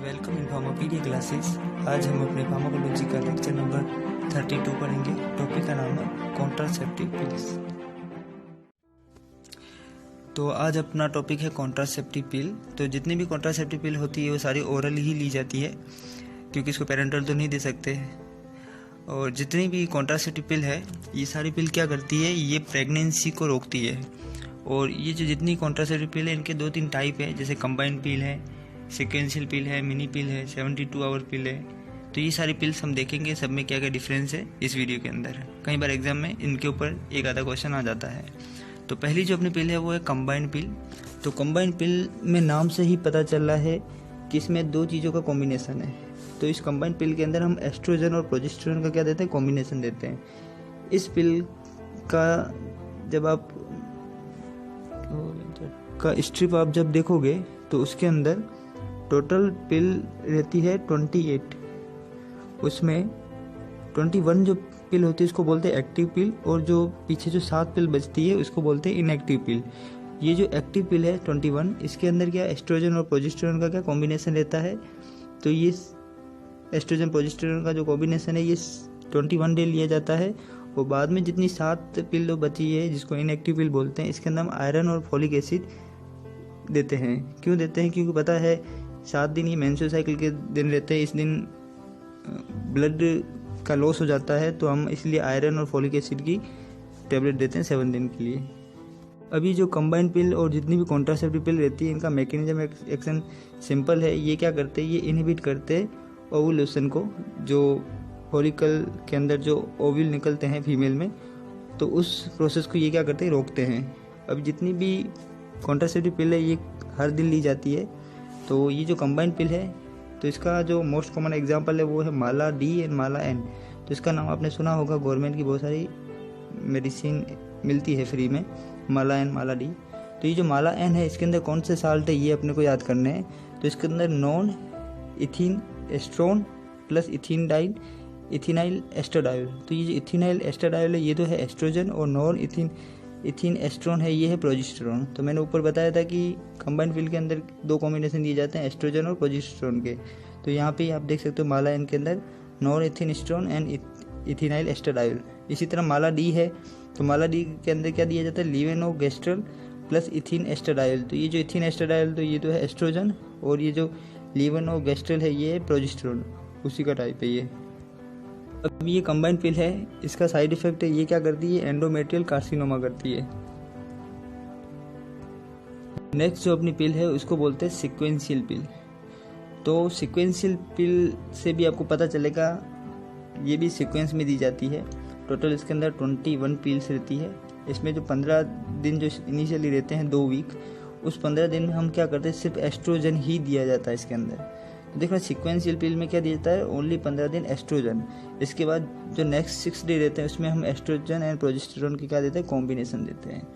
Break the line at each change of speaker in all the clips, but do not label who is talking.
Welcome in फार्मापीडिया classes. आज हम अपने फार्माकोलॉजी का लेक्चर नंबर 32 पढ़ेंगे। टॉपिक का नाम है कॉन्ट्रासेप्टिव पिल्स। तो आज अपना टॉपिक है कॉन्ट्रासेप्टिव पिल। तो जितनी भी कॉन्ट्रासेप्टिव पिल होती है वो सारी ओरल ही ली जाती है, क्योंकि इसको पेरेंटल तो नहीं दे सकते। और जितनी भी कॉन्ट्रासेप्टिव पिल है ये सारी पिल क्या करती है, ये प्रेगनेंसी को रोकती है। और ये जो जितनी कॉन्ट्रासेप्टिव पिल है इनके 2-3 टाइप है, जैसे कंबाइंड पिल है, सीक्वेंशियल पिल है, मिनी पिल है, 72 आवर पिल है। तो ये सारी पिल्स हम देखेंगे, सब में क्या क्या डिफरेंस है इस वीडियो के अंदर। कई बार एग्जाम में इनके ऊपर एक आधा क्वेश्चन आ जाता है। तो पहली जो अपनी पिल है वो है कंबाइंड पिल। तो कंबाइंड पिल में नाम से ही पता चल रहा है कि इसमें 2 चीज़ों का कॉम्बिनेशन है। तो इस कंबाइंड पिल के अंदर हम एस्ट्रोजन और प्रोजेस्टेरोन का क्या देते हैं, कॉम्बिनेशन देते हैं। इस पिल का जब आप का स्ट्रिप आप जब देखोगे तो उसके अंदर टोटल पिल रहती है 28। उसमें 21 जो पिल होती है उसको बोलते हैं एक्टिव पिल, और जो पीछे जो 7 पिल बचती है उसको बोलते हैं इनएक्टिव पिल। ये जो एक्टिव पिल है 21, इसके अंदर क्या एस्ट्रोजन और प्रोजेस्टेरोन का क्या कॉम्बिनेशन रहता है। तो ये एस्ट्रोजन प्रोजेस्टेरोन का जो कॉम्बिनेशन है ये 21 डे लिया जाता है। और बाद में जितनी 7 पिल बची है जिसको इनएक्टिव पिल बोलते हैं, इसके अंदर हम आयरन और फॉलिक एसिड देते हैं। क्यों देते हैं, क्योंकि पता है 7 दिन ये मेंस्ट्रुअल साइकिल के दिन रहते हैं, इस दिन ब्लड का लॉस हो जाता है, तो हम इसलिए आयरन और फॉलिक एसिड की टेबलेट देते हैं 7 दिन के लिए। अभी जो कंबाइंड पिल और जितनी भी कॉन्ट्रासेप्टिव पिल रहती है इनका मैकेनिज्म एक्शन सिंपल है। ये क्या करते हैं, ये इनहिबिट करते हैं ओवुलेशन को, जो फॉलिकल के अंदर जो ओव्यूल निकलते हैं फीमेल में, तो उस प्रोसेस को ये क्या करते हैं, रोकते हैं। अब जितनी भी कॉन्ट्रासेप्टिव पिल है ये हर दिन ली जाती है। तो ये जो कंबाइंड पिल है तो इसका जो मोस्ट कॉमन एग्जांपल है वो है माला डी एंड माला एन। तो इसका नाम आपने सुना होगा, गवर्नमेंट की बहुत सारी मेडिसिन मिलती है फ्री में, माला एन माला डी। तो ये जो माला एन है इसके अंदर कौन से साल्ट है ये अपने को याद करने हैं। तो इसके अंदर norethisterone plus ethinyl estradiol. तो ये जो इथिनाइल एस्ट्राडायोल है ये तो है एस्ट्रोजन, और नॉन इथिन एस्ट्रोन है ये है प्रोजेस्टेरोन। तो मैंने ऊपर बताया था कि कंबाइंड पिल के अंदर 2 कॉम्बिनेशन दिए जाते हैं एस्ट्रोजन और प्रोजेस्टेरोन के। तो यहाँ पे आप देख सकते हो माला एन के अंदर norethisterone and ethinyl estradiol. इसी तरह माला डी है, तो माला डी के अंदर क्या दिया जाता है, लीवेनोगेस्ट्रल प्लस इथिन एस्ट्राडायोल। तो ये जो इथिन एस्ट्राडायोल तो ये तो है एस्ट्रोजन, और ये जो लीवेनोगेस्ट्रल है ये है प्रोजेस्टेरोन, उसी का टाइप है ये। अब ये कंबाइंड पिल है, इसका साइड इफेक्ट है ये क्या करती है, एंडोमेट्रियल कार्सिनोमा करती है। नेक्स्ट जो अपनी पिल है उसको बोलते हैं सीक्वेंशियल पिल। तो सीक्वेंशियल पिल से भी आपको पता चलेगा, ये भी सीक्वेंस में दी जाती है। टोटल इसके अंदर 21 पिल्स रहती है। इसमें जो 15 दिन जो इनिशियली रहते हैं 2 वीक, उस 15 दिन में हम क्या करते हैं, सिर्फ एस्ट्रोजन ही दिया जाता है इसके अंदर। तो देखो सीक्वेंशियल पिल में क्या दिया जाता है, ओनली 15 दिन एस्ट्रोजन। इसके बाद जो नेक्स्ट 6 डे रहते हैं उसमें हम एस्ट्रोजन एंड प्रोजेस्टेरोन की क्या देते हैं, कॉम्बिनेशन देते हैं।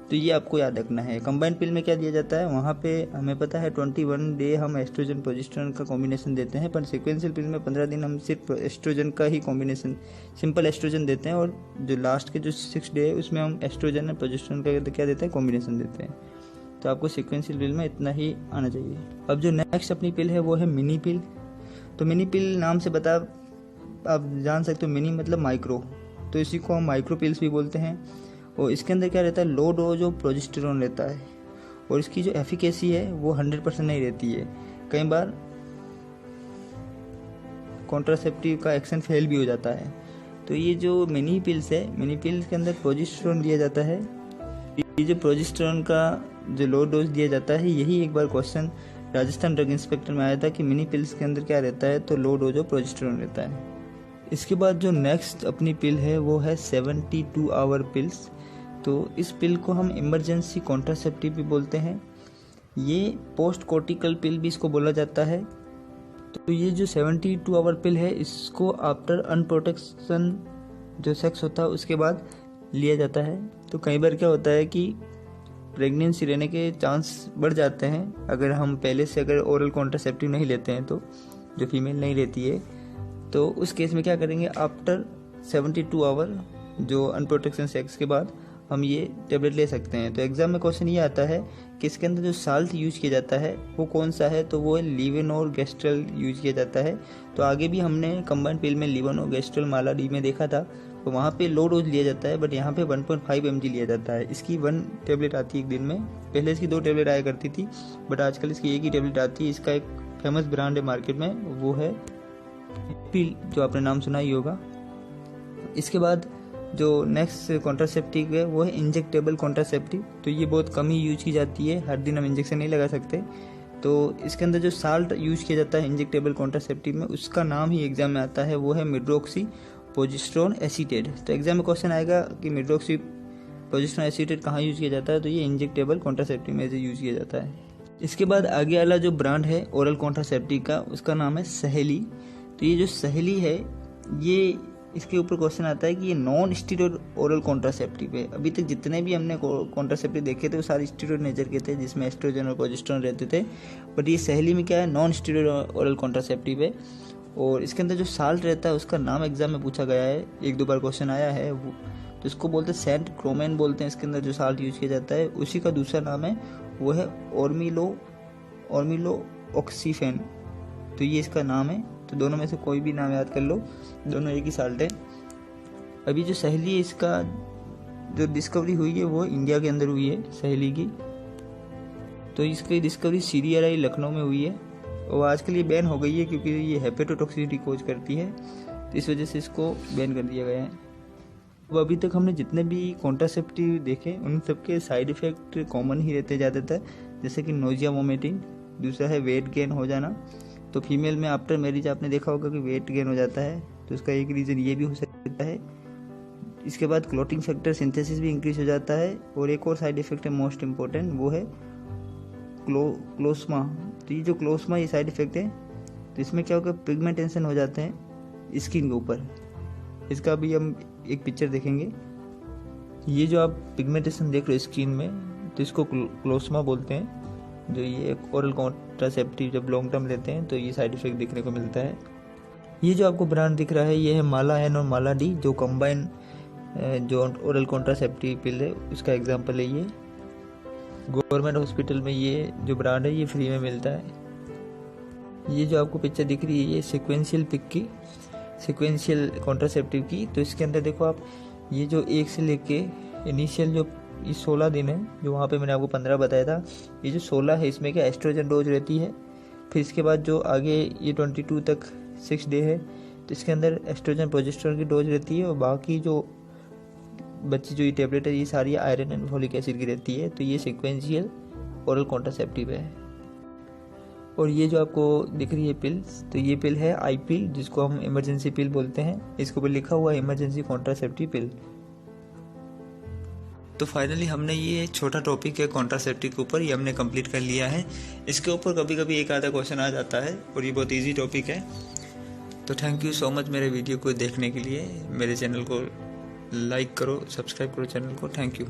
तो ये आपको याद रखना है। कंबाइंड पिल में क्या दिया जाता है, वहाँ पे हमें पता है 21 डे हम एस्ट्रोजन प्रोजेस्टेरोन का कॉम्बिनेशन देते हैं, पर सीक्वेंशियल पिल में 15 दिन हम सिर्फ एस्ट्रोजन का ही कॉम्बिनेशन, सिंपल एस्ट्रोजन देते हैं, और जो लास्ट के जो 6 डे है उसमें हम एस्ट्रोजन और प्रोजेस्टेरोन का क्या देते हैं, कॉम्बिनेशन देते हैं। तो आपको सीक्वेंशियल पिल में इतना ही आना चाहिए। अब जो नेक्स्ट अपनी पिल है वो है मिनी पिल। तो मिनी पिल नाम से बता आप जान सकते हो, मिनी मतलब माइक्रो, तो इसी को हम माइक्रो पिल्स भी बोलते हैं। और इसके अंदर क्या रहता है, लो डोज ऑफ प्रोजेस्टेरोन रहता है, और इसकी जो एफिकेसी है वो 100% नहीं रहती है। कई बार कॉन्ट्रासेप्टिव का एक्शन फेल भी हो जाता है। तो ये जो मिनी पिल्स है, मिनी पिल्स के अंदर प्रोजेस्टेरोन दिया जाता है। ये जो प्रोजेस्टेरोन का जो लो डोज दिया जाता है, यही एक बार क्वेश्चन राजस्थान ड्रग इंस्पेक्टर में आया था कि मिनी पिल्स के अंदर क्या रहता है, तो लो डोज ऑफ प्रोजेस्टेरोन रहता है। इसके बाद जो नेक्स्ट अपनी पिल है वो है 72 आवर पिल्स। तो इस पिल को हम इमरजेंसी कॉन्ट्रासेप्टिव भी बोलते हैं, ये पोस्ट कोर्टिकल पिल भी इसको बोला जाता है। तो ये जो 72 आवर पिल है इसको आफ्टर अनप्रोटेक्शन जो सेक्स होता है उसके बाद लिया जाता है। तो कई बार क्या होता है कि प्रेगनेंसी रहने के चांस बढ़ जाते हैं अगर हम पहले से अगर ओरल कॉन्ट्रासेप्टिव नहीं लेते हैं, तो जो फीमेल नहीं रहती है, तो उस केस में क्या करेंगे, आफ्टर 72 आवर जो अनप्रोटेक्शन सेक्स के बाद हम ये टेबलेट ले सकते हैं। तो एग्जाम में क्वेश्चन ये आता है कि इसके अंदर जो साल्ट यूज किया जाता है वो कौन सा है, तो वो है लीवोनोरगेस्ट्रल यूज किया जाता है। तो आगे भी हमने कंबाइंड पिल में लीवोनोरगेस्ट्रल माला डी में देखा था, तो वहाँ पे लो डोज लिया जाता है, बट यहाँ पे 1.5 mg लिया जाता है। इसकी 1 टेबलेट आती है एक दिन में, पहले इसकी 2 टेबलेट आया करती थी, बट आजकल इसकी एक ही टेबलेट आती है। इसका एक फेमस ब्रांड है मार्केट में, वो है पिल, जो आपने नाम सुना ही होगा। इसके बाद जो नेक्स्ट कॉन्ट्रासेप्टिव है वो है इंजेक्टेबल कॉन्ट्रासेप्टिव। तो ये बहुत कम ही यूज की जाती है, हर दिन हम इंजेक्शन नहीं लगा सकते। तो इसके अंदर जो साल्ट यूज किया जाता है इंजेक्टेबल कॉन्ट्रासेप्टिव में, उसका नाम ही एग्जाम में आता है, वो है मिड्रोक्सी प्रोजेस्टेरोन एसीटेट। तो एग्जाम में क्वेश्चन आएगा कि मिड्रोक्सी प्रोजेस्टेरोन एसीटेट कहाँ यूज किया जाता है, तो ये इंजेक्टेबल कॉन्ट्रासेप्टिव में से यूज किया जाता है। इसके बाद आगे वाला जो ब्रांड है ओरल कॉन्ट्रासेप्टिव का, उसका नाम है सहेली। तो ये जो सहेली है, ये इसके ऊपर क्वेश्चन आता है कि ये नॉन स्टीरॉयड ओरल कॉन्ट्रासेप्टिव है। अभी तक जितने भी हमने कॉन्ट्रासेप्टिव देखे थे वो सारे स्टीरॉयड नेचर के थे, जिसमें एस्ट्रोजन और प्रोजेस्टेरोन रहते थे, बट ये सहेली में क्या है, नॉन स्टीरॉयड ओरल कॉन्ट्रासेप्टिव है। और इसके अंदर जो साल्ट रहता है उसका नाम एग्जाम में पूछा गया है, 1-2 बार क्वेश्चन आया है वो, तो इसको बोलते हैं सेंट क्रोमेन बोलते हैं। इसके अंदर जो साल्ट यूज किया जाता है उसी का दूसरा नाम है, वो है ऑर्मिलो ऑक्सीफेन। तो ये इसका नाम है। तो दोनों में से कोई भी नाम याद कर लो, दोनों एक ही साल्ट है। अभी जो सहेली है, इसका जो डिस्कवरी हुई है वो इंडिया के अंदर हुई है सहेली की। तो इसकी डिस्कवरी CRI लखनऊ में हुई है, और आजकल ये बैन हो गई है क्योंकि ये हेपेटोटॉक्सिसिटी कोज करती है, तो इस वजह से इसको बैन कर दिया गया है। अब अभी तक हमने जितने भी कॉन्ट्रासेप्टिव देखे उन सबके साइड इफेक्ट कॉमन ही रहते ज़्यादातर, जैसे कि नोजिया वोमिटिंग, दूसरा है वेट गेन हो जाना। तो फीमेल में आफ्टर मैरिज आपने देखा होगा कि वेट गेन हो जाता है, तो उसका एक रीज़न ये भी हो सकता है। इसके बाद क्लोटिंग फैक्टर सिंथेसिस भी इंक्रीज हो जाता है, और एक और साइड इफेक्ट है मोस्ट इम्पोर्टेंट, वो है क्लोस्मा। तो ये जो क्लोस्मा ये साइड इफेक्ट है, तो इसमें क्या होगा, पिगमेंटेशन हो जाते हैं स्किन के ऊपर। इसका भी हम एक पिक्चर देखेंगे। ये जो आप पिगमेंटेशन देख रहे हो स्किन में, तो इसको क्लोस्मा बोलते हैं। जो ये ओरल कॉन्ट्रासेप्टिव जब लॉन्ग टर्म लेते हैं तो ये साइड इफेक्ट देखने को मिलता है। ये जो आपको ब्रांड दिख रहा है, ये है माला एन और माला डी, जो कंबाइन जो ओरल कॉन्ट्रासेप्टिव पिल है उसका एग्जाम्पल है। ये गवर्नमेंट हॉस्पिटल में ये जो ब्रांड है ये फ्री में मिलता है। ये जो आपको पिक्चर दिख रही है, ये सीक्वेंशियल पिक की, सीक्वेंशियल कॉन्ट्रासेप्टिव की। तो इसके अंदर देखो आप, ये जो 1 से लेके इनिशियल जो ये 16 दिन है, जो वहाँ पे मैंने आपको 15 बताया था, ये जो 16 है इसमें क्या एस्ट्रोजन डोज रहती है। फिर इसके बाद जो आगे ये 22 तक 6 डे है, तो इसके अंदर एस्ट्रोजन प्रोजेस्टेरोन की डोज रहती है, और बाकी जो बच्ची जो ये टेबलेट है ये सारी आयरन एंड फॉलिक एसिड की रहती है। तो ये सीक्वेंशियल ओरल कॉन्ट्रासेप्टिव है। और ये जो आपको दिख रही है पिल्स, तो ये पिल है आई पिल, जिसको हम इमरजेंसी पिल बोलते हैं। इसके ऊपर लिखा हुआ है इमरजेंसी कॉन्ट्रासेप्टिव पिल। तो फाइनली हमने ये छोटा टॉपिक है कॉन्ट्रासेप्टिव के ऊपर, ये हमने कंप्लीट कर लिया है। इसके ऊपर कभी कभी एक आधा क्वेश्चन आ जाता है, और ये बहुत ईजी टॉपिक है। तो थैंक यू सो मच मेरे वीडियो को देखने के लिए। मेरे चैनल को लाइक करो, सब्सक्राइब करो चैनल को। Thank you.